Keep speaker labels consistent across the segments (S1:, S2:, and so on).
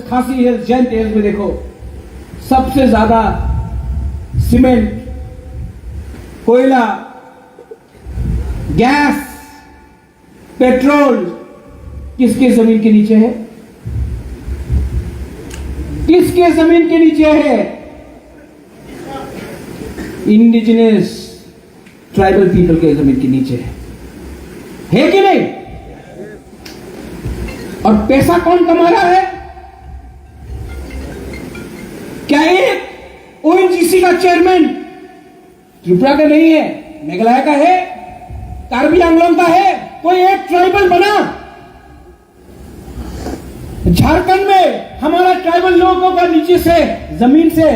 S1: खासी hills, Jaint hills में देखो सबसे ज्यादा सीमेंट, कोयला, गैस, पेट्रोल किसके जमीन के नीचे है? किसके जमीन के नीचे है? इंडिजिनस ट्राइबल पीपल के जमीन के नीचे है कि नहीं? और पैसा कौन कमा रहा है? क्या एक ओएनजीसी का चेयरमैन त्रिपुरा का नहीं है, मेघालय का है, कार्बी आंगलोंग का है? कोई एक ट्राइबल बना? झारखंड में हमारा ट्राइबल लोगों का नीचे से जमीन से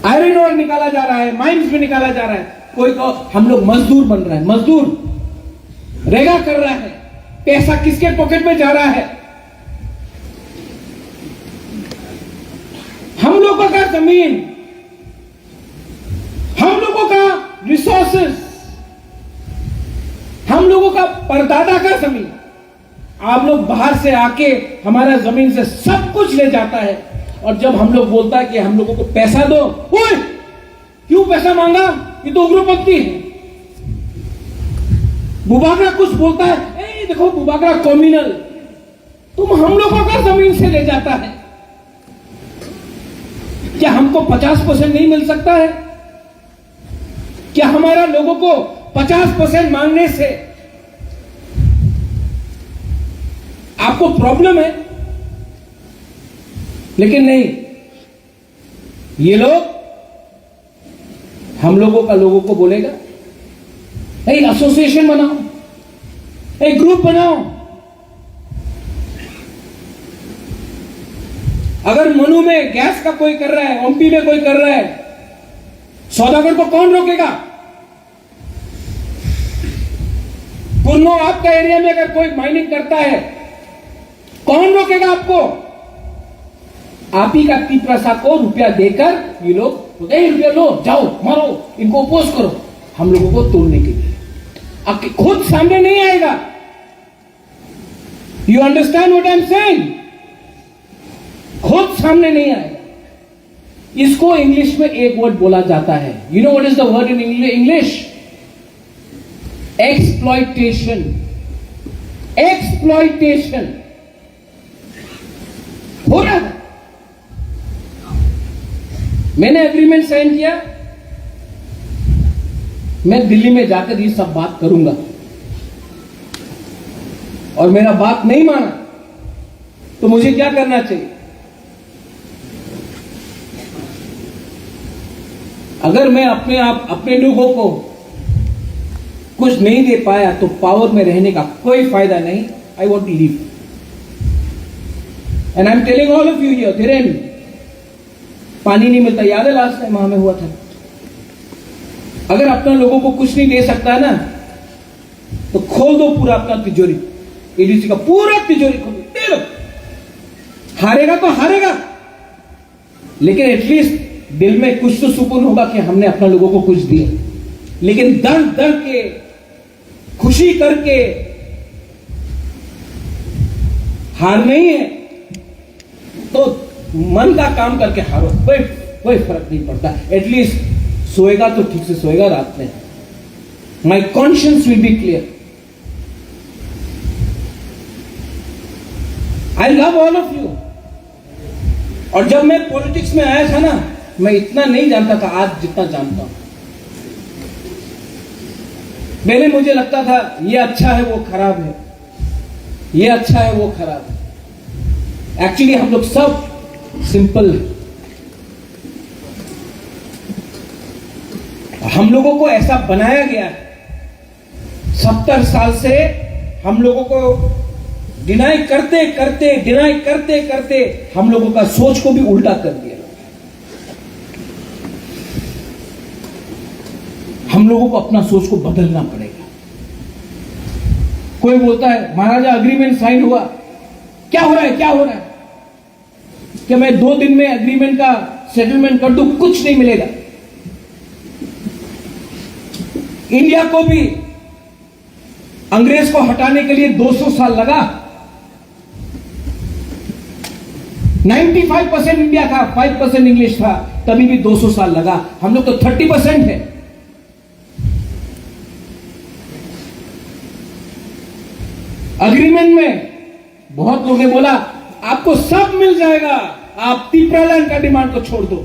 S1: आयरन ओर निकाला जा रहा है, माइंस में निकाला जा रहा है। कोई तो हम लोग मजदूर बन रहे हैं, मजदूर रेगा कर रहा है। पैसा किसके पॉकेट में जा रहा है? हम लोगों का जमीन, हम लोगों का रिसोर्सेस, हम लोगों का परदादा का जमीन, आप लोग बाहर से आके हमारा जमीन से सब कुछ ले जाता है। और जब हम लोग बोलता है कि हम लोगों को पैसा दो, ओए क्यों पैसा मांगा? ये तो उग्रपंथी है। बुबागरा कुछ बोलता है, ए देखो बुबागरा कॉम्युनल, तुम हम लोगों का जमीन से ले जाता है। क्या हमको 50% नहीं मिल सकता है? क्या हमारा लोगों को 50% मांगने से आपको प्रॉब्लम है? लेकिन नहीं, ये लोग हम लोगों को बोलेगा एक एसोसिएशन बनाओ, एक ग्रुप बनाओ। अगर मनु में गैस का कोई कर रहा है, ओमपी में कोई कर रहा है, सौदागर को कौन रोकेगा? पुन्नो आपका एरिया में अगर कोई माइनिंग करता है, कौन रोकेगा आपको? आप ही का तिप्रसा को रुपया देकर ये लोग रुपया लो, जाओ मारो, इनको अपोज करो, हम लोगों को तोड़ने के लिए। आपके खुद सामने नहीं आएगा। You understand what I am saying? खुद सामने नहीं आएगा। इसको इंग्लिश में एक वर्ड बोला जाता है। You know what is the word in English? Exploitation. Exploitation हो रहा है। मैंने एग्रीमेंट साइन किया, मैं दिल्ली में जाकर ये सब बात करूंगा, और मेरा बात नहीं माना तो मुझे क्या करना चाहिए? अगर मैं अपने लोगों को कुछ नहीं दे पाया तो पावर में रहने का कोई फायदा नहीं। I want to leave and I am telling all of you here, धीरेन पानी नहीं मिलता, याद है लास्ट टाइम हमें हुआ था। अगर अपने लोगों को कुछ नहीं दे सकता ना तो खोल दो पूरा अपना तिजोरी, एडीसी का पूरा तिजोरी खोल दे लो। हारेगा तो हारेगा, लेकिन एटलीस्ट दिल में कुछ तो सुकून होगा कि हमने अपने लोगों को कुछ दिया। लेकिन दर्द के, खुशी करके हार नहीं है तो मन का काम करके हारो, कोई फर्क नहीं पड़ता। एटलीस्ट सोएगा तो ठीक से सोएगा रात में। My conscience will be clear. I love all of you. और जब मैं पॉलिटिक्स में आया था ना, मैं इतना नहीं जानता था आज जितना जानता हूं। पहले मुझे लगता था ये अच्छा है वो खराब है, ये अच्छा है वो खराब है। एक्चुअली हम लोग सब सिंपल है। हम लोगों को ऐसा बनाया गया है। 70 साल से हम लोगों को डिनाई करते करते हम लोगों का सोच को भी उल्टा कर दिया। हम लोगों को अपना सोच को बदलना पड़ेगा। कोई बोलता है महाराजा अग्रीमेंट साइन हुआ, क्या हो रहा है, क्या हो रहा है? कि मैं 2 दिन में एग्रीमेंट का सेटलमेंट कर दूं, कुछ नहीं मिलेगा। इंडिया को भी अंग्रेज को हटाने के लिए 200 साल लगा। 95% इंडिया था, 5% इंग्लिश था, तभी भी 200 साल लगा। हम लोग तो 30% है। एग्रीमेंट में बहुत लोगों ने बोला आपको सब मिल जाएगा, आप तिप्रालैंड का डिमांड को छोड़ दो।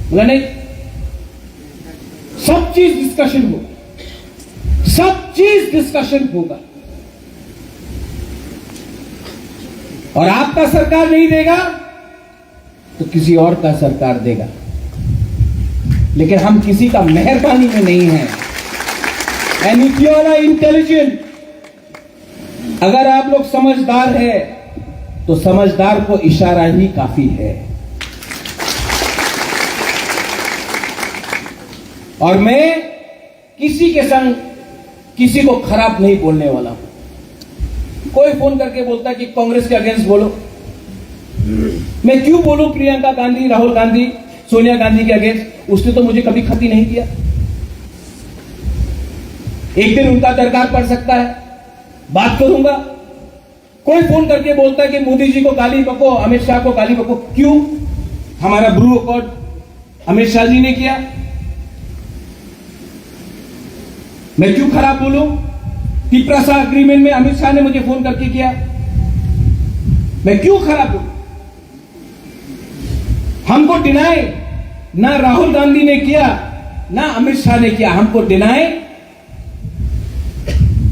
S1: बोला नहीं, सब चीज डिस्कशन होगा, सब चीज डिस्कशन होगा। और आपका सरकार नहीं देगा तो किसी और का सरकार देगा, लेकिन हम किसी का मेहरबानी में नहीं है। And if you are intelligent, अगर आप लोग समझदार है तो समझदार को इशारा ही काफी है। और मैं किसी के संग किसी को खराब नहीं बोलने वाला हूं। कोई फोन करके बोलता है कि कांग्रेस के अगेंस्ट बोलो, मैं क्यों बोलूं प्रियंका गांधी, राहुल गांधी, सोनिया गांधी के अगेंस्ट? उसने तो मुझे कभी खती नहीं किया। एक दिन उनका दरकार पड़ सकता है, बात करूंगा। कोई फोन करके बोलता है कि मोदी जी को गाली बको, अमित शाह को गाली बको, क्यों? हमारा ब्रू अकॉर्ड अमित शाह जी ने किया, मैं क्यों खराब बोलूं? तिप्रासा एग्रीमेंट में अमित शाह ने मुझे फोन करके किया, मैं क्यों खराब बोलूं? हमको डिनाई ना राहुल गांधी ने किया ना अमित शाह ने किया, हमको डिनाई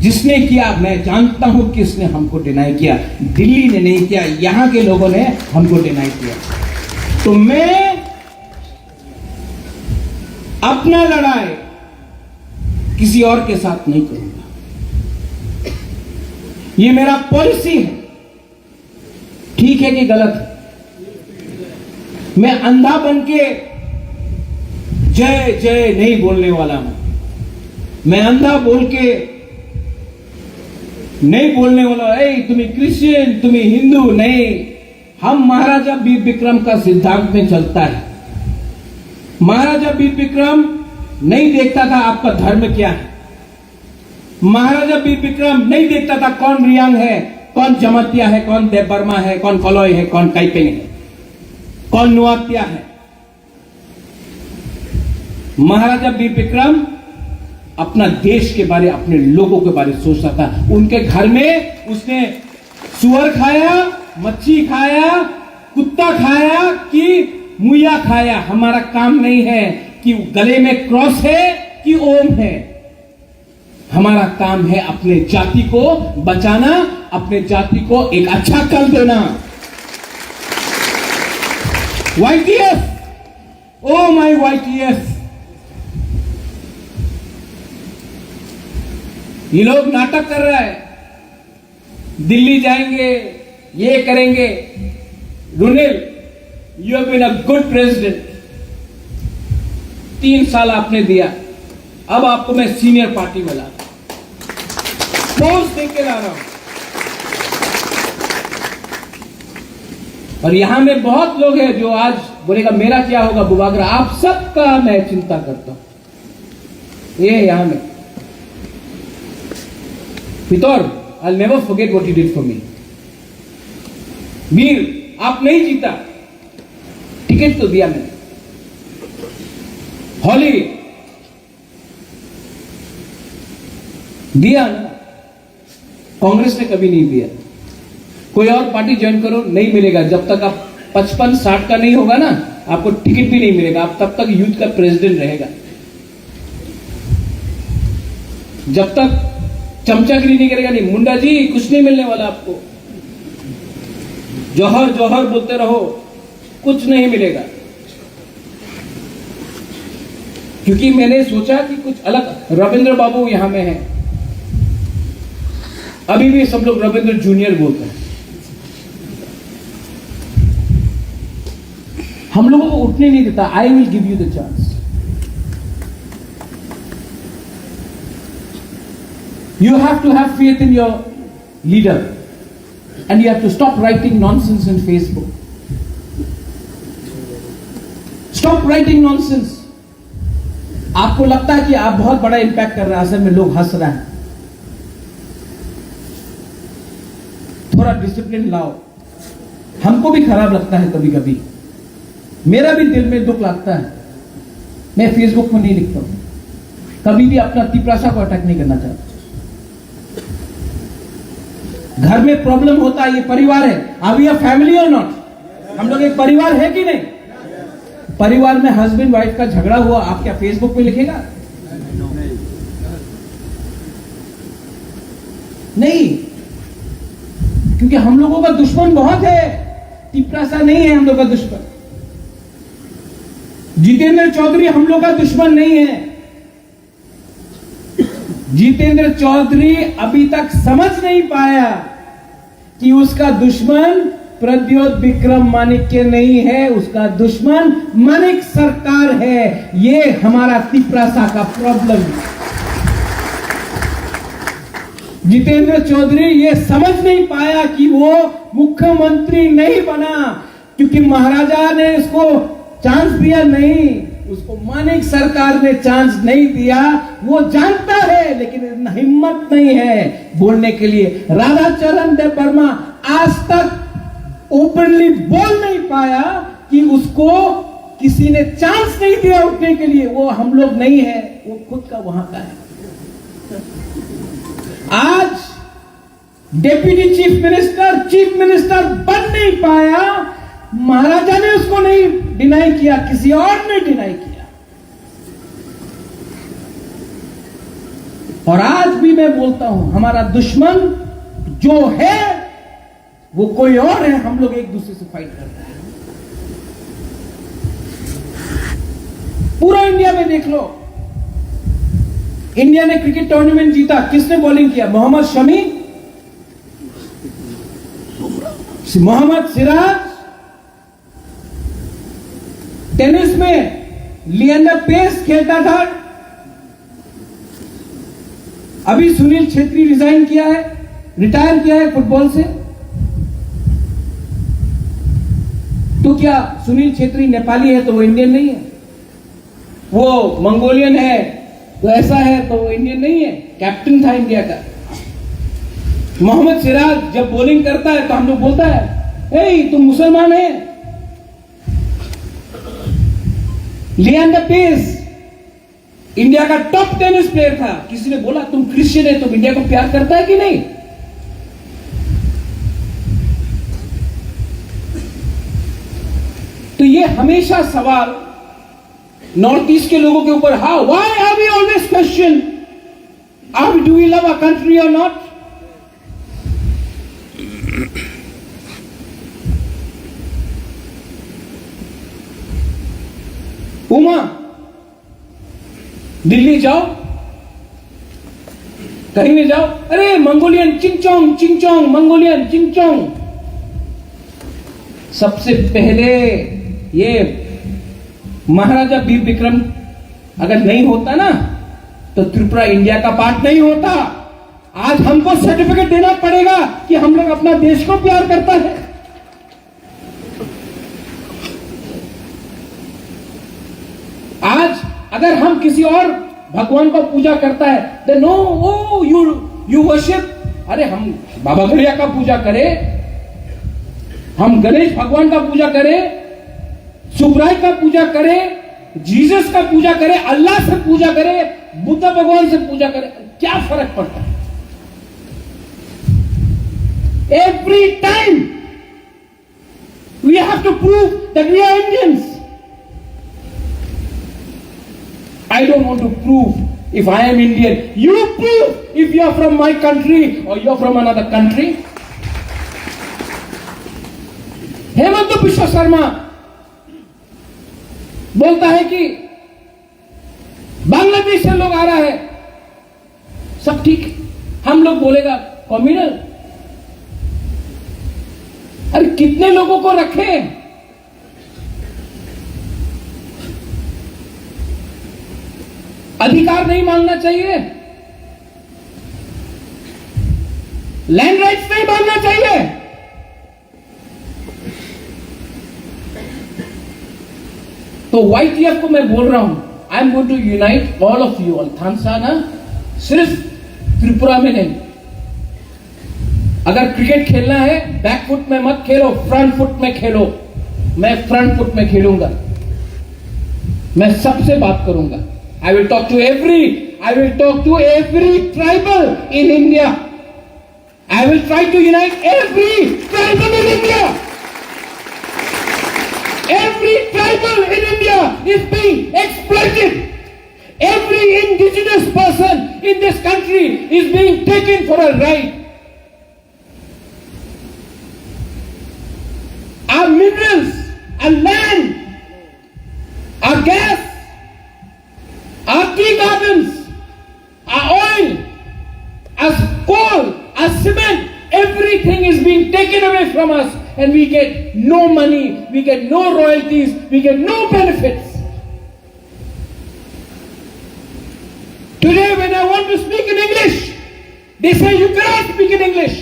S1: जिसने किया मैं जानता हूं किसने हमको डिनाई किया। दिल्ली ने नहीं किया, यहां के लोगों ने हमको डिनाई किया। तो मैं अपना लड़ाई किसी और के साथ नहीं करूंगा, ये मेरा पॉलिसी है। ठीक है कि गलत है? मैं अंधा बन के जय जय नहीं बोलने वाला हूं, मैं अंधा बोल के नहीं बोलने वाला। ए तुम्हें क्रिश्चियन, तुम्हें हिंदू नहीं। हम महाराजा वीर विक्रम का सिद्धांत में चलता है। महाराजा वीर विक्रम नहीं देखता था आपका धर्म क्या है। महाराजा वीर विक्रम नहीं देखता था कौन रियांग है, कौन जमातिया है, कौन देवबर्मा है, कौन कलॉय है, कौन काइपेंग है, कौन नुआतिया है। महाराजा वीर विक्रम अपना देश के बारे, अपने लोगों के बारे सोचता था। उनके घर में उसने सुअर खाया, मच्छी खाया, कुत्ता खाया कि मुया खाया। हमारा काम नहीं है कि गले में क्रॉस है कि ओम है। हमारा काम है अपने जाति को बचाना, अपने जाति को एक अच्छा कल देना। YTF, ओ माय YTF, ये लोग नाटक कर रहा है, दिल्ली जाएंगे, ये करेंगे। Runil, you have been a good president, 3 साल आपने दिया, अब आपको मैं सीनियर पार्टी में ला पोस्ट दे के ला रहा हूं। और यहां में बहुत लोग हैं जो आज बोलेगा मेरा क्या होगा बुबागरा। आप सबका मैं चिंता करता हूं। ये यहां में पितौर, I'll never forget what you did for me. वीर, आप नहीं जीता, टिकट तो दिया मैंने। हॉली दिया ना, कांग्रेस ने कभी नहीं दिया। कोई और पार्टी ज्वाइन करो, नहीं मिलेगा। जब तक आप 55-60 का नहीं होगा ना, आपको टिकट भी नहीं मिलेगा। आप तब तक यूथ का प्रेसिडेंट रहेगा। जब तक चमचागिरी नहीं करेगा, नहीं मुंडा जी, कुछ नहीं मिलने वाला आपको। जौहर जौहर बोलते रहो, कुछ नहीं मिलेगा। क्योंकि मैंने सोचा कि कुछ अलग। रविंद्र बाबू यहां में है, अभी भी सब लोग रविंद्र जूनियर बोलते हैं। हम लोगों को उठने नहीं देता। I will give you the chance. You have to have faith in your leader, and you have to stop writing nonsense on Facebook. Stop writing nonsense. आपको लगता है कि आप बहुत बड़ा इंपैक्ट कर रहे हैं, असल में लोग हंस रहे हैं। थोड़ा डिसिप्लिन लाओ। हमको भी खराब लगता है कभी कभी, मेरा भी दिल में दुख लगता है। मैं फेसबुक पर नहीं लिखता हूं, कभी भी अपना तिपरासा को अटैक नहीं करना चाहता। घर में प्रॉब्लम होता है, ये परिवार है। आर वी अ फैमिली और नॉट? हम लोग एक परिवार है कि नहीं? परिवार में हस्बैंड वाइफ का झगड़ा हुआ, आप क्या फेसबुक पे लिखेगा? नहीं, क्योंकि हम लोगों का दुश्मन बहुत है, तिपरासा नहीं है हम लोग का दुश्मन। जितेंद्र चौधरी हम लोग का दुश्मन नहीं है। जितेंद्र चौधरी अभी तक समझ नहीं पाया कि उसका दुश्मन प्रद्योत विक्रम माणिक्य नहीं है, उसका दुश्मन माणिक सरकार है। ये हमारा तिपरासा का प्रॉब्लम है। जितेंद्र चौधरी ये समझ नहीं पाया कि वो मुख्यमंत्री नहीं बना क्योंकि महाराजा ने इसको चांस दिया नहीं, उसको माणिक सरकार ने चांस नहीं दिया। वो जानता है लेकिन हिम्मत नहीं है बोलने के लिए। राधाचरण देव वर्मा आज तक ओपनली बोल नहीं पाया कि उसको किसी ने चांस नहीं दिया उठने के लिए। वो हम लोग नहीं है, वो खुद का वहां का है। आज डेप्यूटी चीफ मिनिस्टर बन नहीं पाया, महाराजा ने उसको नहीं डिनाई किया, किसी और ने डिनाई किया। और आज भी मैं बोलता हूं, हमारा दुश्मन जो है वो कोई और है, हम लोग एक दूसरे से फाइट कर रहे हैं। पूरा इंडिया में देख लो, इंडिया ने क्रिकेट टूर्नामेंट जीता, किसने बॉलिंग किया? मोहम्मद शमी, मोहम्मद सिराज। टेनिस में लिएंडर पेस खेलता था, अभी सुनील छेत्री रिजाइन किया है, रिटायर किया है फुटबॉल से। तो क्या सुनील छेत्री नेपाली है तो वो इंडियन नहीं है? वो मंगोलियन है तो ऐसा है तो वो इंडियन नहीं है? कैप्टन था इंडिया का। मोहम्मद सिराज जब बॉलिंग करता है तो हम लोग बोलता है, ए तुम मुसलमान है। लिएंडर पेस इंडिया का टॉप टेनिस प्लेयर था, किसी ने बोला तुम क्रिश्चियन है, तुम इंडिया को प्यार करता है कि नहीं? तो ये हमेशा सवाल नॉर्थ ईस्ट के लोगों के ऊपर, how why are we always question, are do we love a country और नॉट? उमा, दिल्ली जाओ, कहीं भी जाओ, अरे मंगोलियन चिंगचोंग चिंगचोंग, मंगोलियन चिंगचोंग। सबसे पहले ये महाराजा वीर विक्रम अगर नहीं होता ना तो त्रिपुरा इंडिया का पार्ट नहीं होता। आज हमको सर्टिफिकेट देना पड़ेगा कि हम लोग अपना देश को प्यार करता है। आज अगर हम किसी और भगवान को पूजा करता है, then no, oh you worship. अरे हम बाबा गड़िया का पूजा करें, हम गणेश भगवान का पूजा करें, सुबराय का पूजा करें, जीसस का पूजा करें, अल्लाह से पूजा करें, बुद्ध भगवान से पूजा करें, क्या फर्क पड़ता है? Every time we have to prove that we are Indians. I don't want to prove if I am Indian. You prove if you are from my country or you are from another country. Hemant Biswa Sharma बोलता है कि बांग्लादेश से लोग आ रहा है, सब ठीक है। हम लोग बोलेगा कम्युनल। अरे कितने लोगों को रखे? अधिकार नहीं मांगना चाहिए, लैंड राइट्स नहीं मांगना चाहिए। तो YTF को मैं बोल रहा हूं, I am going to unite all of you all. Thansa ना सिर्फ त्रिपुरा में नहीं, अगर क्रिकेट खेलना है बैक फुट में मत खेलो, फ्रंट फुट में खेलो। मैं फ्रंट फुट में खेलूंगा, मैं सबसे बात करूंगा। I will talk to every tribal in India. I will try to unite every tribal in India. Every tribal in India is being exploited. Every indigenous person in this country is being taken for a ride. Our minerals, our land, our gas, our tea gardens, our oil, our coal, our cement, everything is being taken away from us. And we get no money, we get no royalties, we get no benefits. Today when I want to speak in English, they say you cannot speak in English.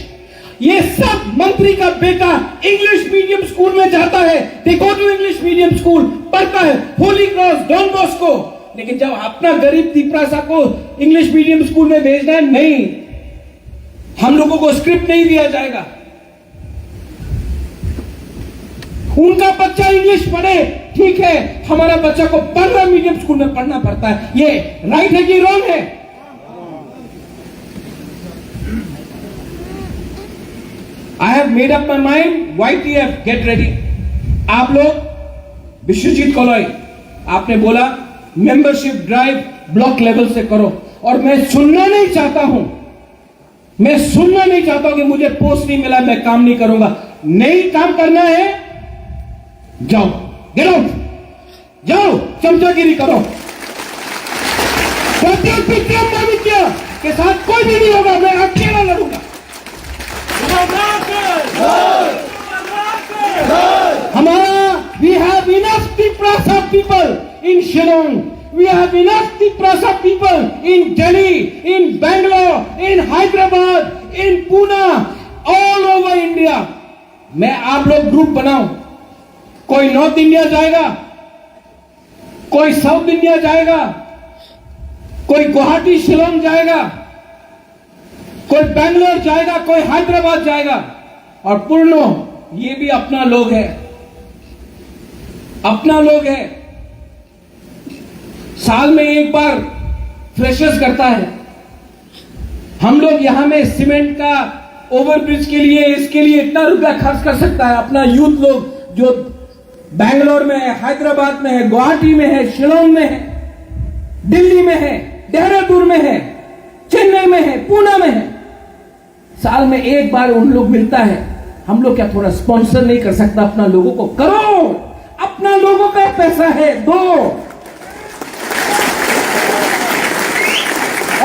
S1: ये सब मंत्री का बेटा English medium school में जाता है, they go to English medium school, पढ़ता है होली क्रॉस, डॉन बॉस्को, लेकिन जब अपना गरीब तिपरासा को इंग्लिश मीडियम स्कूल में भेजना है, नहीं, हम लोगों को स्क्रिप्ट नहीं दिया जाएगा। उनका बच्चा इंग्लिश पढ़े, ठीक है, हमारा बच्चा को 15 मीडियम स्कूल में पढ़ना पड़ता है। ये राइट है कि रॉन्ग है? I have made up my mind, YTF get ready. आप लोग विश्वजीत कॉलोई, आपने बोला मेंबरशिप ड्राइव ब्लॉक लेवल से करो, और मैं सुनना नहीं चाहता हूं कि मुझे पोस्ट नहीं मिला, मैं काम नहीं करूंगा। नहीं काम करना है, जाओ, गेट आउट, जाओ, चमचागिरी करो। विक्रमादित्य के साथ कोई भी नहीं होगा, मैं अकेला लड़ूंगा। हमारा we have enough Tiprasa people in Shillong, we have enough Tiprasa people in Delhi, in Bangalore, in Hyderabad, in Pune, all over India. मैं आप लोग ग्रुप बनाओ, कोई नॉर्थ इंडिया जाएगा, कोई साउथ इंडिया जाएगा, कोई गुवाहाटी शिलोंग जाएगा, कोई बैंगलोर जाएगा, कोई हैदराबाद जाएगा, और पूर्णो ये भी अपना लोग है, अपना लोग है। साल में एक बार फ्रेशर्स करता है। हम लोग यहां में सीमेंट का ओवरब्रिज के लिए, इसके लिए इतना रुपया खर्च कर सकता है। अपना यूथ लोग जो बैंगलोर में है, हैदराबाद में है, गुवाहाटी में है, शिलोंग में है, दिल्ली में है, देहरादून में है, चेन्नई में है, पुणे में है, साल में एक बार उन लोग मिलता है। हम लोग क्या थोड़ा स्पॉन्सर नहीं कर सकता अपना लोगों को? करो, अपना लोगों का पैसा है, दो।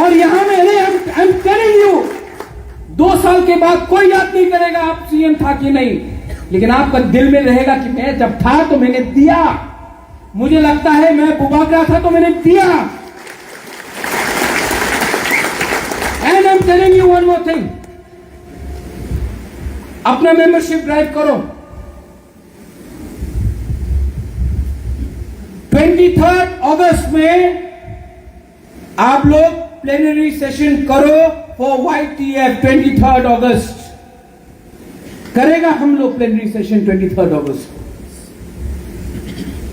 S1: और यहां में आई एम टेलिंग यू, 2 साल के बाद कोई याद नहीं करेगा आप सीएम था कि नहीं, लेकिन आपका दिल में रहेगा कि मैं जब था तो मैंने दिया। मुझे लगता है मैं बुबाकरा था तो मैंने दिया। And I am telling you one more thing, अपना मेंबरशिप ड्राइव करो। 23 अगस्त में आप लोग प्लेनरी सेशन करो फॉर YTF। 23 अगस्त करेगा हम लोग प्लेनरी सेशन 23 अगस्त।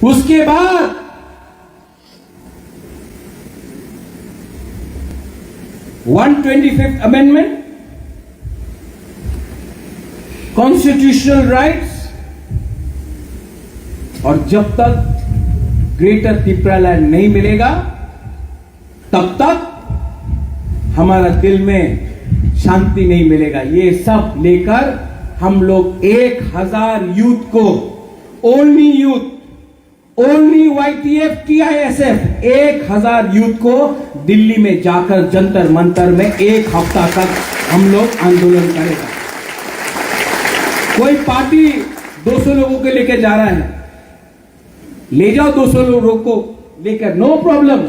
S1: उसके बाद 125th अमेंडमेंट, कॉन्स्टिट्यूशनल राइट्स, और जब तक ग्रेटर त्रिपुरा लैंड नहीं मिलेगा तब तक हमारा दिल में शांति नहीं मिलेगा। ये सब लेकर हम लोग 1000 यूथ को, only youth, only YTF TISF 1000 youth को दिल्ली में जाकर जंतर मंतर में 1 हफ्ता तक हम लोग आंदोलन करेगा। कोई पार्टी 200 लोगों को लेकर जा रहा है, ले जाओ 200 लोगों को लेकर, नो प्रॉब्लम।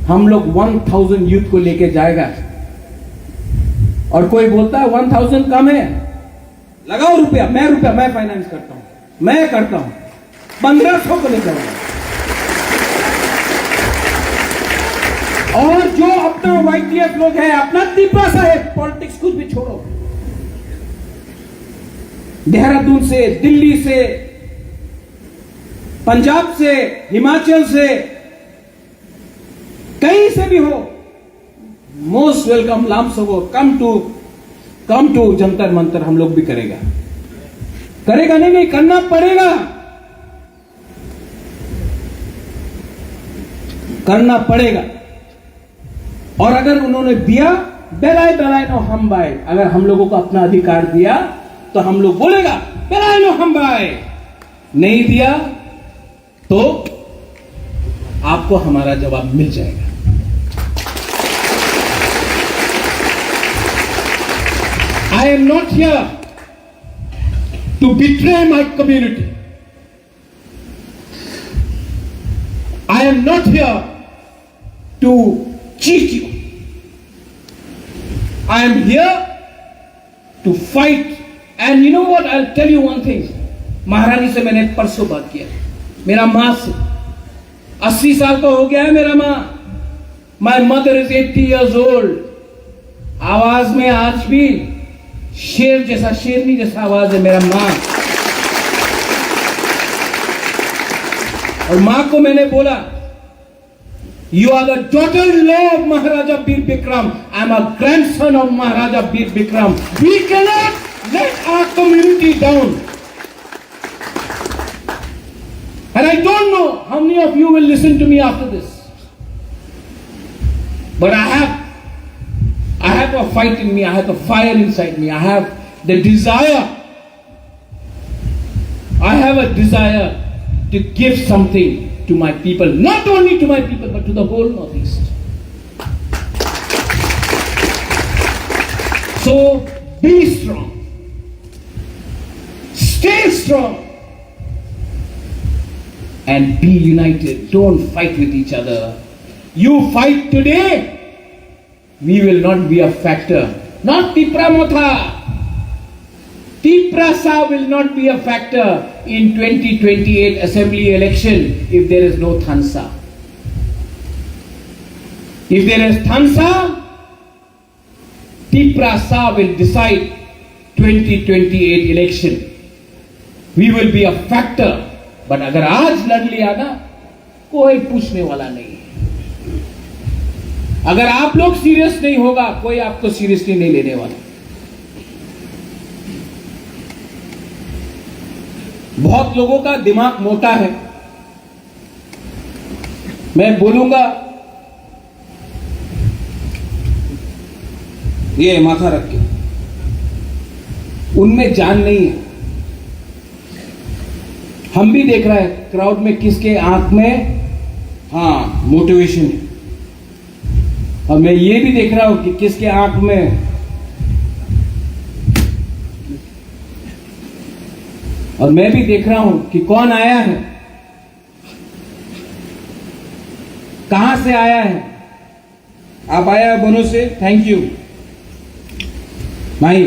S1: हम लोग 1000 यूथ को लेकर जाएगा। और कोई बोलता है 1000 कम है, लगाओ रुपया, मैं फाइनेंस करता हूं, मैं करता हूं, 1500 को ले जाऊंगा। और जो अपना YTF लोग है, अपना तिपरासा है, पॉलिटिक्स कुछ भी छोड़ो, देहरादून से, दिल्ली से, पंजाब से, हिमाचल से, कहीं से भी हो, मोस्ट वेलकम लाम सबो, कम टू जंतर मंतर। हम लोग भी करेगा नहीं, करना पड़ेगा, करना पड़ेगा। और अगर उन्होंने दिया बेलाय नो हम बाय, अगर हम लोगों को अपना अधिकार दिया तो हम लोग बोलेगा बेलाय नो हम बाय, नहीं दिया तो आपको हमारा जवाब मिल जाएगा। I am not here to betray my community. I am not here to cheat you. I am here to fight. And you know what? I'll tell you one thing. महारानी से मैंने परसों बात किया, मेरा माँ से 80 साल का हो गया है मेरा माँ। My mother is 80 years old. आवाज में आज भी शेर जैसा, शेरनी जैसा आवाज है मेरा माँ। और माँ को मैंने बोला, you are the daughter in law of Maharaja Veer Vikram, I am a grandson of Maharaja Veer Vikram. We can not let our community down. And I don't know how many of you will listen to me after this, but I have a fight in me, I have a fire inside me, I have the desire, I have a desire to give something to my people, not only to my people but to the whole Northeast. So be strong, stay strong, and be united. Don't fight with each other. You fight today, we will not be a factor. Not Tipra Motha. Tiprasa will not be a factor in 2028 assembly election if there is no Thansa. If there is Thansa, Tiprasa will decide 2028 election. We will be a factor. But अगर आज लड़ लिया ना, कोई पूछने वाला नहीं। अगर आप लोग सीरियस नहीं होगा, कोई आपको सीरियसली नहीं लेने वाला। बहुत लोगों का दिमाग मोटा है, मैं बोलूंगा ये माथा रख के, उनमें जान नहीं है। हम भी देख रहे हैं क्राउड में किसके आंख में मोटिवेशन है, और मैं ये भी देख रहा हूं कि किसके आंख में और मैं भी देख रहा हूं कि कौन आया है, कहां से आया है। आप आया बनो से, थैंक यू भाई।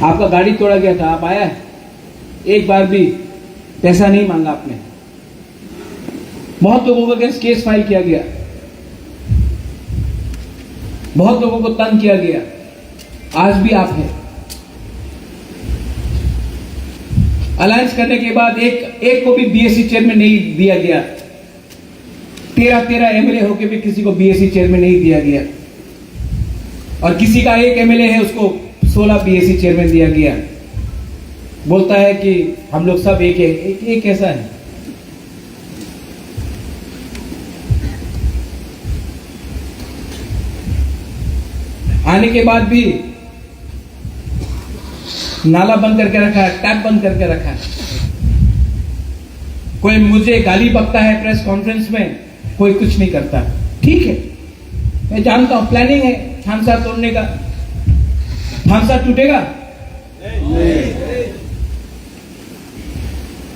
S1: आपका गाड़ी तोड़ा गया था, आप आया है, एक बार भी पैसा नहीं मांगा आपने। बहुत लोगों का केस फाइल किया गया, बहुत लोगों को तंग किया गया, आज भी आप हैं। अलायंस करने के बाद एक को भी बीएससी चेयरमैन नहीं दिया गया। 13 एमएलए होकर भी किसी को बीएससी चेयरमैन नहीं दिया गया, और किसी का एक एमएलए है उसको 16 बीएससी चेयरमैन दिया गया। बोलता है कि हम लोग सब एक है। एक कैसा है? आने के बाद भी नाला बंद करके रखा है, टैप बंद करके रखा है। कोई मुझे गाली बकता है प्रेस कॉन्फ्रेंस में, कोई कुछ नहीं करता। ठीक है, मैं जानता हूं प्लानिंग है थानसा तोड़ने का। थानसा टूटेगा? नहीं।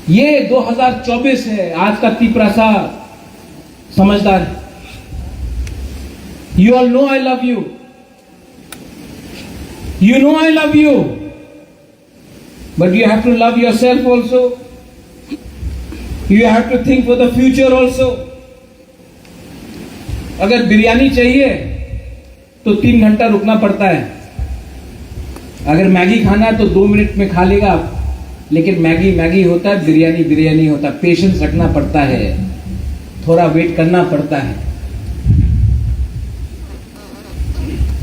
S1: ये 2024 है, आज का तिपरासा समझदार है। You all know I love you. You know I love you. But you have to love yourself also. You have to think for the future also. अगर बिरयानी चाहिए तो 3 घंटा रुकना पड़ता है। अगर मैगी खाना है तो 2 मिनट में खा लेगा, लेकिन मैगी मैगी होता है, बिरयानी बिरयानी होता है। पेशेंस रखना पड़ता है, थोड़ा वेट करना पड़ता है,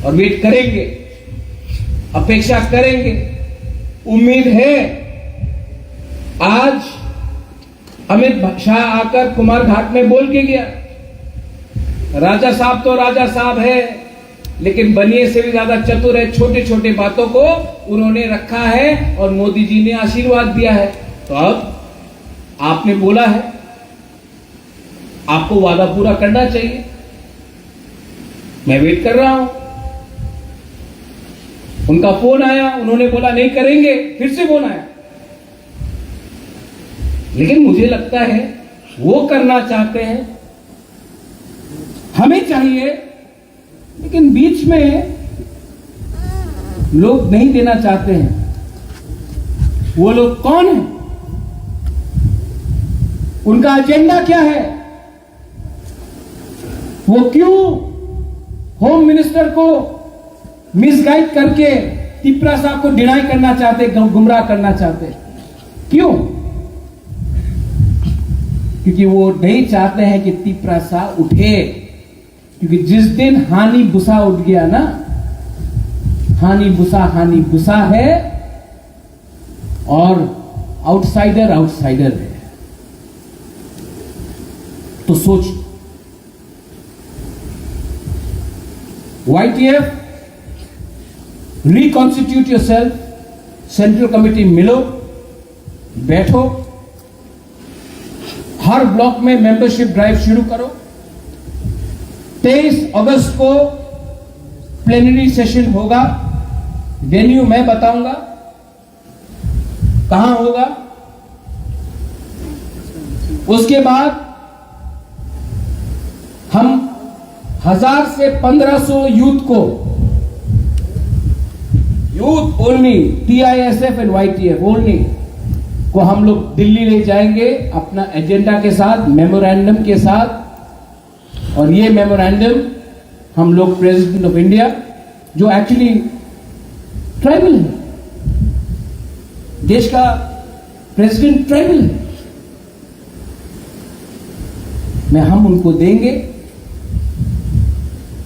S1: और वेट करेंगे, अपेक्षा करेंगे। उम्मीद है आज अमित शाह आकर कुमार घाट में बोल के गया, राजा साहब तो राजा साहब है, लेकिन बनिए से भी ज्यादा चतुर है। छोटे छोटे बातों को उन्होंने रखा है और मोदी जी ने आशीर्वाद दिया है। तो अब आपने बोला है, आपको वादा पूरा करना चाहिए। मैं वेट कर रहा हूं। उनका फोन आया, उन्होंने बोला नहीं करेंगे, फिर से फोन आया। लेकिन मुझे लगता है वो करना चाहते हैं, हमें चाहिए, लेकिन बीच में लोग नहीं देना चाहते हैं। वो लोग कौन है? उनका एजेंडा क्या है? वो क्यों होम मिनिस्टर को मिसगाइड करके तिपरा साहब को डिनाई करना चाहते, गुमराह करना चाहते? क्यों? क्योंकि वो नहीं चाहते हैं कि तिपरा साहब उठे। क्योंकि जिस दिन हानि बुसा उठ गया ना, हानि बुसा है, और आउटसाइडर आउटसाइडर है। तो सोच, YTF, reconstitute yourself, central committee मिलो, बैठो, हर ब्लॉक में मेंबरशिप ड्राइव शुरू करो। 23 अगस्त को प्लेनरी सेशन होगा, वेन्यू मैं बताऊंगा कहां होगा। उसके बाद हम 1000 से 1500 youth only, TISF and YTF only को हम लोग दिल्ली ले जाएंगे अपना एजेंडा के साथ, मेमोरेंडम के साथ। और ये मेमोरेंडम हम लोग प्रेसिडेंट ऑफ इंडिया, जो एक्चुअली ट्राइबल है, देश का प्रेसिडेंट ट्राइबल है, हम उनको देंगे,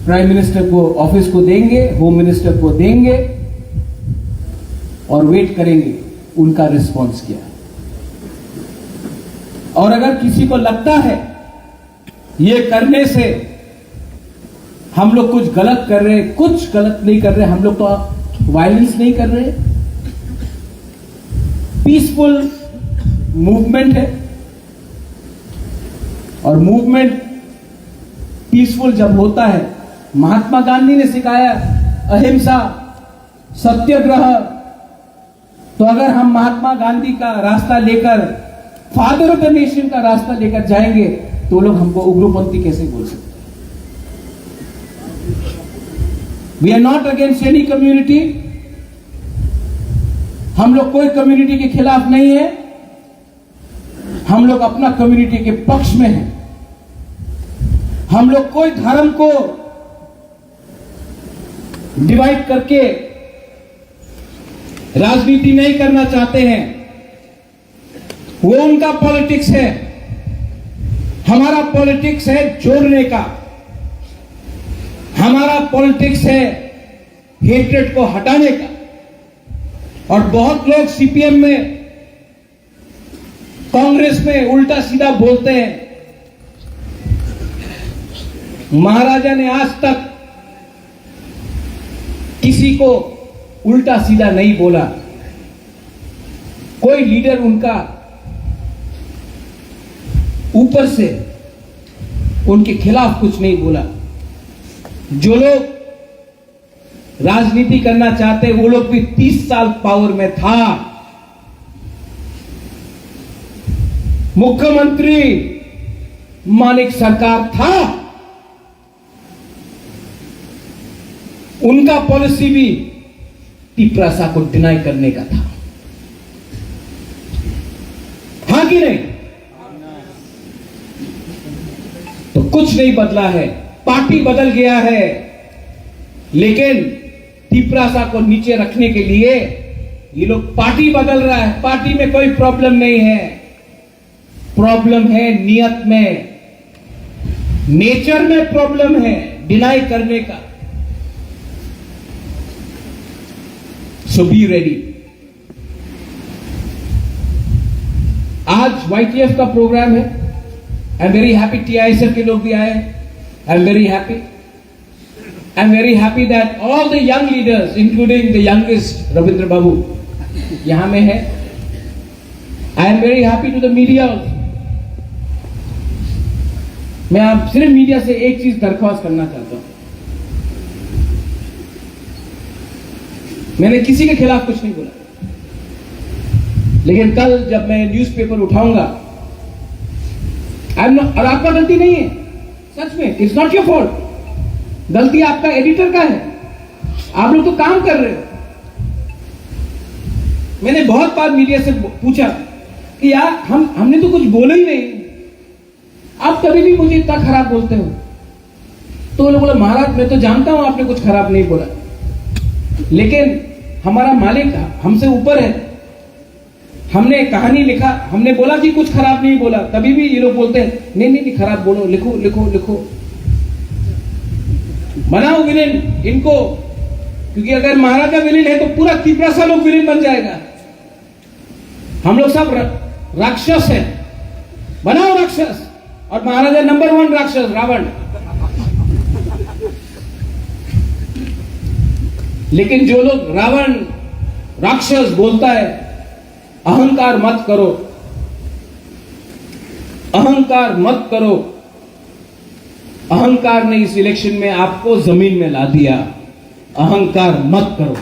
S1: प्राइम मिनिस्टर को ऑफिस को देंगे, होम मिनिस्टर को देंगे, और वेट करेंगे उनका रिस्पॉन्स क्या। और अगर किसी को लगता है ये करने से हम लोग कुछ गलत कर रहे हैं, कुछ गलत नहीं कर रहे, हम लोग तो वायलेंस नहीं कर रहे, पीसफुल मूवमेंट है। और मूवमेंट पीसफुल जब होता है, महात्मा गांधी ने सिखाया अहिंसा, सत्याग्रह, तो अगर हम महात्मा गांधी का रास्ता लेकर, फादर ऑफ द नेशन का रास्ता लेकर जाएंगे, तो लोग हमको उग्रपंथी कैसे बोल सकते हैं? We are not against any community, हम लोग कोई कम्युनिटी के खिलाफ नहीं है, हम लोग अपना कम्युनिटी के पक्ष में हैं। हम लोग कोई धर्म को डिवाइड करके राजनीति नहीं करना चाहते हैं, वो उनका पॉलिटिक्स है। हमारा पॉलिटिक्स है जोड़ने का, हमारा पॉलिटिक्स है हेट्रेड को हटाने का। और बहुत लोग CPM में, कांग्रेस में उल्टा सीधा बोलते हैं। महाराजा ने आज तक किसी को उल्टा सीधा नहीं बोला, कोई लीडर उनका ऊपर से उनके खिलाफ कुछ नहीं बोला। जो लोग राजनीति करना चाहते, वो लोग भी 30 साल पावर में था। मुख्यमंत्री मानिक सरकार था, उनका पॉलिसी भी तिपरासा को डिनाई करने का था, हाँ कि नहीं? तो कुछ नहीं बदला है, पार्टी बदल गया है, लेकिन तीपरासा को नीचे रखने के लिए ये लोग पार्टी बदल रहा है। पार्टी में कोई प्रॉब्लम नहीं है, प्रॉब्लम है नियत में, नेचर में प्रॉब्लम है डिनाई करने का। So be ready. आज YTF का प्रोग्राम है। I am very happy, TISF के लोग भी आए। I am very happy. I am very happy that all the young leaders including the youngest Ravindra Babu यहां में है। I am very happy to the media. मैं आप सिर्फ मीडिया से एक चीज दरख्वास्त करना चाहता हूं। मैंने किसी के खिलाफ कुछ नहीं बोला, लेकिन कल जब मैं न्यूज़पेपर उठाऊंगा, और आपका गलती नहीं है, सच में इट्स नॉट योर फॉल्ट, गलती आपका एडिटर का है। आप लोग तो काम कर रहे हो। मैंने बहुत बार मीडिया से पूछा कि यार हमने तो कुछ बोला ही नहीं, आप कभी भी मुझे इतना खराब बोलते हो। तो वो लोग बोला महाराज मैं तो जानता हूं आपने कुछ खराब नहीं बोला, लेकिन हमारा मालिक हमसे ऊपर है। हमने कहानी लिखा, हमने बोला कि कुछ खराब नहीं बोला, तभी भी ये लोग बोलते हैं नहीं नहीं नहीं खराब बोलो, लिखो लिखो लिखो, बनाओ विलेन इनको, क्योंकि अगर महाराजा विलेन है तो पूरा तीपरासा लोग विलेन बन जाएगा। हम लोग सब राक्षस हैं, बनाओ राक्षस, और महाराजा नंबर 1 राक्षस रावण। लेकिन जो लोग रावण राक्षस बोलता है, अहंकार मत करो, अहंकार मत करो। अहंकार ने इस इलेक्शन में आपको जमीन में ला दिया, अहंकार मत करो।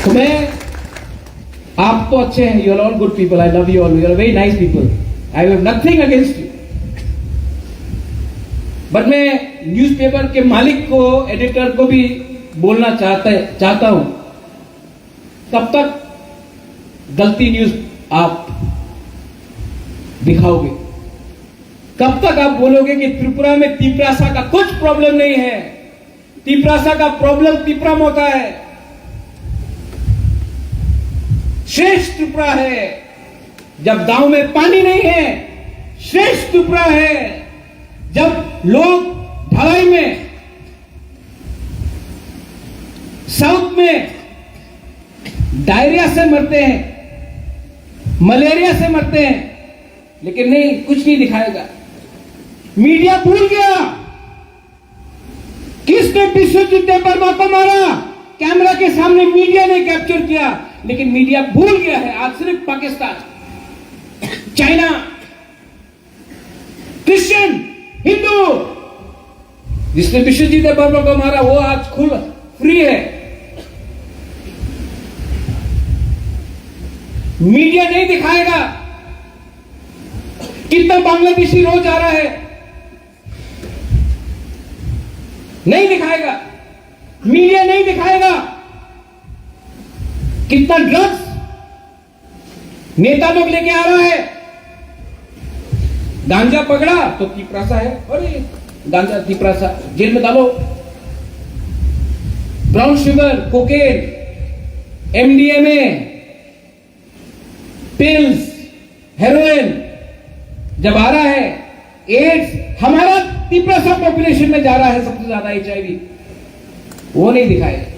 S1: तो मैं, आप तो अच्छे हैं, you are all good people, I love you all, you are very nice people, I have nothing against you. But मैं न्यूज़पेपर के मालिक को, एडिटर को भी बोलना चाहता हूं, कब तक गलती न्यूज आप दिखाओगे? कब तक आप बोलोगे कि त्रिपुरा में तीपरासा का कुछ प्रॉब्लम नहीं है? तीपरासा का प्रॉब्लम तिपराम होता है। श्रेष्ठ त्रिपुरा है जब गांव में पानी नहीं है, श्रेष्ठ त्रिपुरा है जब लोग ढलाई में, साउथ में डायरिया से मरते हैं, मलेरिया से मरते हैं, लेकिन नहीं, कुछ नहीं दिखाएगा। मीडिया भूल गया किसने विश्वजीत देवबर्मा को मारा, कैमरा के सामने मीडिया ने कैप्चर किया, लेकिन मीडिया भूल गया है। आज सिर्फ पाकिस्तान, चाइना, क्रिश्चियन, हिंदू, जिसने विश्वजीत देवबर्मा को मारा वो आज खुल फ्री है। मीडिया नहीं दिखाएगा कितना बांग्लादेशी रोज आ रहा है, नहीं दिखाएगा। मीडिया नहीं दिखाएगा कितना ड्रग्स नेता लोग लेके आ रहा है। गांजा पकड़ा तो तीपरासा है, अरे गांजा तीपरासा, जेल में डालो। Brown sugar, cocaine, MDMA, pills, heroin जब आ रहा है, एड्स, हमारा तीपरासा पॉपुलेशन में जा रहा है सबसे ज्यादा HIV, वो नहीं दिखाएगा।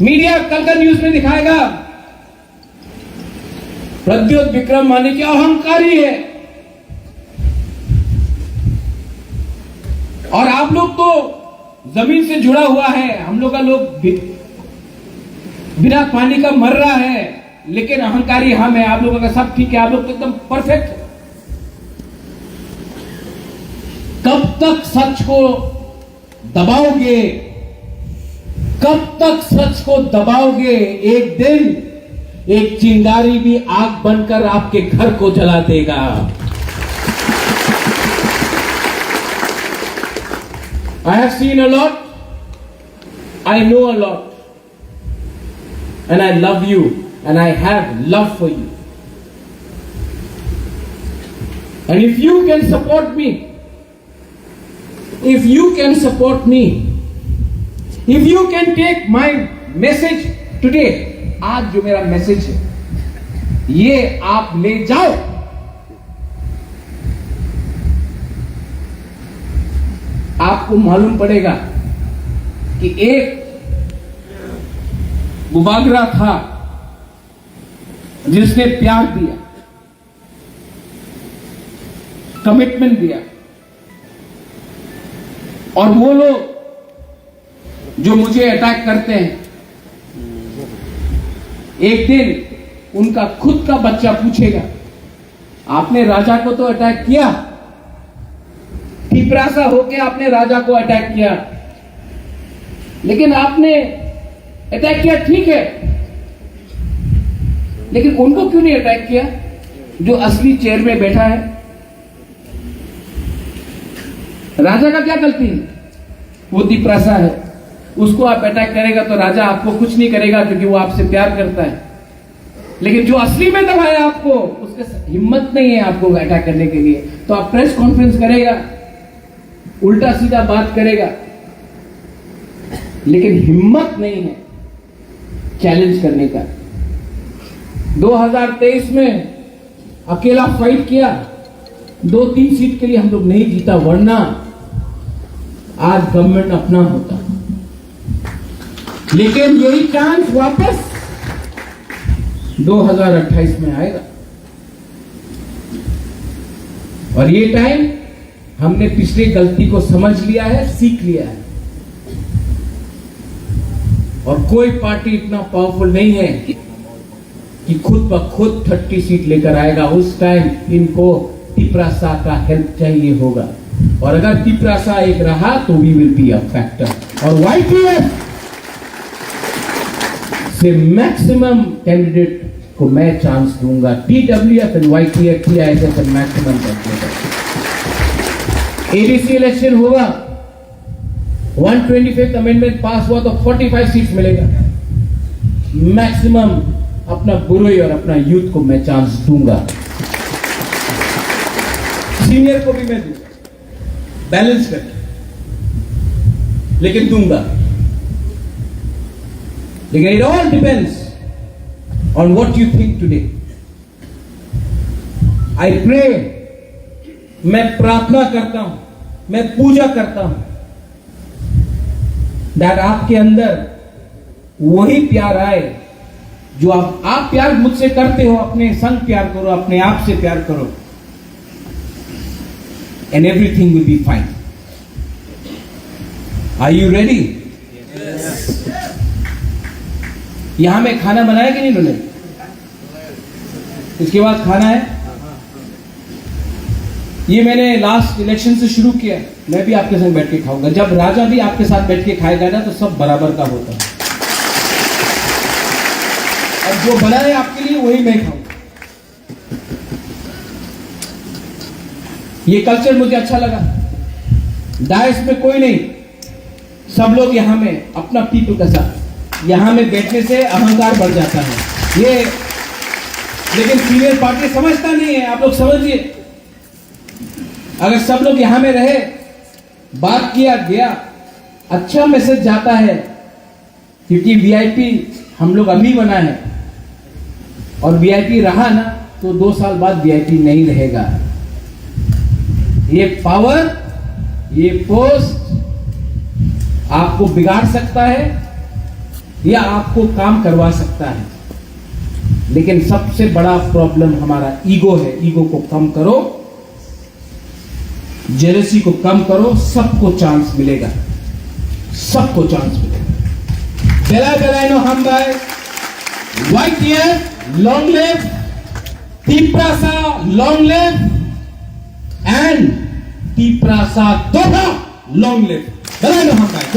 S1: मीडिया कल का न्यूज में दिखाएगा प्रद्योत विक्रम माने कि अहंकारी है, और आप लोग तो जमीन से जुड़ा हुआ है, हम लोग का लोग बिना पानी का मर रहा है, लेकिन अहंकारी हम है। आप लोगों का सब ठीक है, आप लोग तो एकदम परफेक्ट। कब तक सच को दबाओगे? कब तक सच को दबाओगे? एक दिन एक चिंगारी भी आग बनकर आपके घर को जला देगा। I have seen a lot, I know a lot, and I love you, and I have love for you. And if you can support me if you can support me, if you can take my message today, आज जो मेरा message है ये आप ले जाओ, आपको मालूम पड़ेगा कि एक गुबागरा था जिसने प्यार दिया, कमिटमेंट दिया, और वो लोग जो मुझे अटैक करते हैं, एक दिन उनका खुद का बच्चा पूछेगा, आपने राजा को तो अटैक किया, पिपरासा होके आपने राजा को अटैक किया, लेकिन आपने अटैक किया ठीक है, लेकिन उनको क्यों नहीं अटैक किया जो असली चेयर में बैठा है? राजा का क्या गलती है? वो पिपरासा है, उसको आप अटैक करेगा तो राजा आपको कुछ नहीं करेगा क्योंकि वो आपसे प्यार करता है, लेकिन जो असली में दबाया आपको, उसके हिम्मत नहीं है आपको अटैक करने के लिए, तो आप प्रेस कॉन्फ्रेंस करेगा, उल्टा सीधा बात करेगा, लेकिन हिम्मत नहीं है चैलेंज करने का। 2023 में अकेला फाइट किया, 2-3 सीट के लिए हम लोग नहीं जीता, वरना आज गवर्नमेंट अपना होता। लेकिन यही चांस वापस 2028 में आएगा, और ये टाइम हमने पिछली गलती को समझ लिया है, सीख लिया है, और कोई पार्टी इतना पावरफुल नहीं है कि खुद ब खुद 30 सीट लेकर आएगा। उस टाइम इनको पिपरासा का हेल्प चाहिए होगा, और अगर पिपरासा एक रहा तो we will be a factor. और YPF से मैक्सिमम कैंडिडेट को मैं चांस दूंगा। TWF एंड YPF की ऐसे से मैक्सिमम कैंडिडेट। ABC इलेक्शन होगा, 125th अमेंडमेंट पास हुआ तो 45 सीट मिलेगा। मैक्सिमम अपना बुरोई और अपना यूथ को मैं चांस दूंगा, सीनियर को भी मैं दूंगा, बैलेंस करके, लेकिन दूंगा। लेकिन it all depends on what you think today. I pray, मैं प्रार्थना करता हूं, मैं पूजा करता हूं दैट आपके अंदर वही प्यार आए जो आप प्यार मुझसे करते हो। अपने संग प्यार करो, अपने आप से प्यार करो, and everything will be fine. Are you ready? यहां में खाना बनाया कि नहीं उन्होंने? इसके बाद खाना है। ये मैंने लास्ट इलेक्शन से शुरू किया, मैं भी आपके संग बैठ के खाऊंगा। जब राजा भी आपके साथ बैठ के खाएगा ना तो सब बराबर का होता है, और जो बना है आपके लिए वही मैं खाऊंगा। ये कल्चर मुझे अच्छा लगा। डायस में कोई नहीं, सब लोग यहां में अपना पीपल के साथ, यहां में बैठने से अहंकार बढ़ जाता है ये, लेकिन सीनियर पार्टी समझता नहीं है। आप लोग समझिए, अगर सब लोग यहां में रहे, बात किया गया, अच्छा मैसेज जाता है, क्योंकि VIP हम लोग अभी बना है, और VIP रहा ना तो 2 साल बाद VIP नहीं रहेगा। ये पावर, ये पोस्ट आपको बिगाड़ सकता है या आपको काम करवा सकता है, लेकिन सबसे बड़ा प्रॉब्लम हमारा ईगो है। ईगो को कम करो, जेलसी को कम करो, सबको चांस मिलेगा, सबको चांस मिलेगा। बेला हम bye YPF long live, Tiprasa long live, and Tiprasa Doha long live. Belah no ham baik,